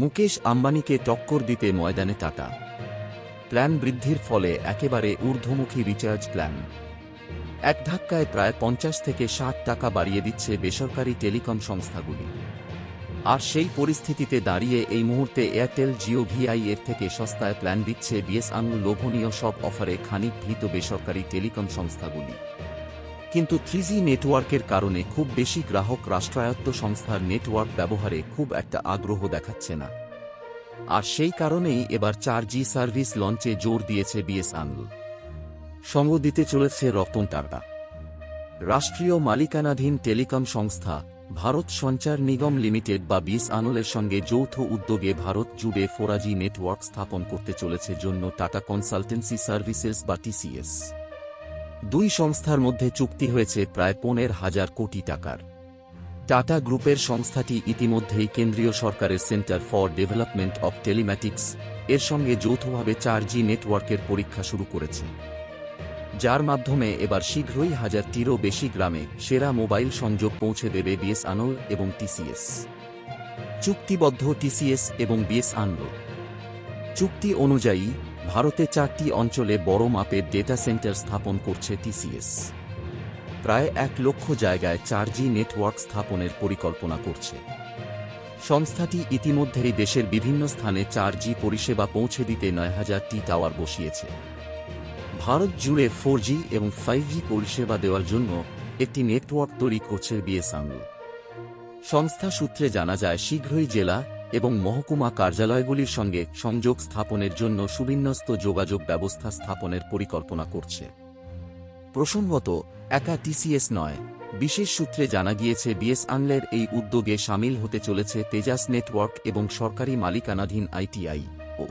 মুকেশ আম্বানিকে টক্কর দিতে ময়দানে টাটা। প্ল্যান বৃদ্ধির ফলে একেবারে ঊর্ধ্বমুখী রিচার্জ প্ল্যান। এক ধাক্কায় প্রায় ৫০ থেকে ৬০ টাকা বাড়িয়ে দিচ্ছে বেসরকারি টেলিকম সংস্থাগুলি। আর সেই পরিস্থিতিতে দাঁড়িয়ে এই মুহূর্তে এয়ারটেল জিও ভিআই এর থেকে সস্তায় প্ল্যান দিচ্ছে বিএসএনএল। লোভনীয় সব অফারে খানিক ভীত বেসরকারি টেলিকম সংস্থাগুলি। কিন্তু 3G নেটওয়ার্কের কারণে খুব বেশি গ্রাহক রাষ্ট্রায়ত্ত সংস্থার নেটওয়ার্ক ব্যবহারে খুব একটা আগ্রহ দেখাচ্ছে না। আর সেই কারণেই এবার 4G সার্ভিস লঞ্চে জোর দিয়েছে বিএসএনএল। সঙ্গ দিতে চলেছে রতন টাটা। রাষ্ট্রীয় মালিকানাধীন টেলিকম সংস্থা ভারত সঞ্চার নিগম লিমিটেড বা বিএসএনএলের সঙ্গে যৌথ উদ্যোগে ভারত জুড়ে 4G নেটওয়ার্ক স্থাপন করতে চলেছে জন্য টাটা কনসালটেন্সি সার্ভিসেস বা টিসিএস। দুই সংস্থার মধ্যে চুক্তি হয়েছে প্রায় ১৫,০০০ কোটি টাকার। টাটা গ্রুপের সংস্থাটি ইতিমধ্যেই কেন্দ্রীয় সরকারের centre for development of telematics এর সঙ্গে যৌথভাবে 4G নেটওয়ার্কের পরীক্ষা শুরু করেছে, যার মাধ্যমে এবার শীঘ্রই ১,০০০টিরও বেশি গ্রামে সেরা মোবাইল সংযোগ পৌঁছে দেবে বিএসএনএল এবং টিসিএস। চুক্তিবদ্ধ টিসিএস এবং বিএসএনএল। চুক্তি অনুযায়ী ভারতে 4টি অঞ্চলে বড় মাপের ডেটা সেন্টার স্থাপন করছে টিসিএস। প্রায় ১ লক্ষ জায়গায় 4G নেটওয়ার্ক স্থাপনের পরিকল্পনা করছে। সংস্থাটি ইতিমধ্যেই দেশের বিভিন্ন স্থানে 4G পরিষেবা পৌঁছে দিতে ৯,০০০টি টাওয়ার বসিয়েছে। ভারত জুড়ে 4G এবং 5G পরিষেবা দেওয়ার জন্য একটি নেটওয়ার্ক তৈরি করছে বিএসএনএল। সংস্থা সূত্রে জানা যায় শীঘ্রই জেলা এবং মহকুমা কার্যালয়গুলির সঙ্গে সংযোগ স্থাপনের জন্য সুবিন্যস্ত যোগাযোগ ব্যবস্থা স্থাপনের পরিকল্পনা করছে। প্রসঙ্গত, একা টিসিএস নয়, বিশেষ সূত্রে জানা গিয়েছে বিএসএনএলের এই উদ্যোগে সামিল হতে চলেছে তেজাস নেটওয়ার্ক এবং সরকারি মালিকানাধীন আইটিআই ও।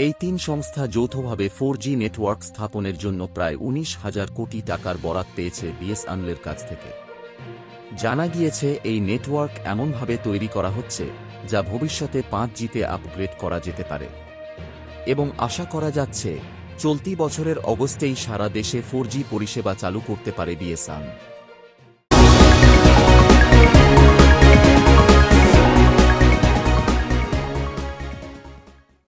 এই ৩ সংস্থা যৌথভাবে 4G নেটওয়ার্ক স্থাপনের জন্য প্রায় ১৯,০০০ কোটি টাকার বরাত পেয়েছে বিএসএনএলের কাছ থেকে। জানা গিয়েছে এই নেটওয়ার্ক এমনভাবে তৈরি করা হচ্ছে যা ভবিষ্যতে 5Gতে আপগ্রেড করা যেতে পারে এবং আশা করা যাচ্ছে চলতি বছরের অগস্টেই সারা দেশে 4G পরিষেবা চালু করতে পারে বিএসএনএল।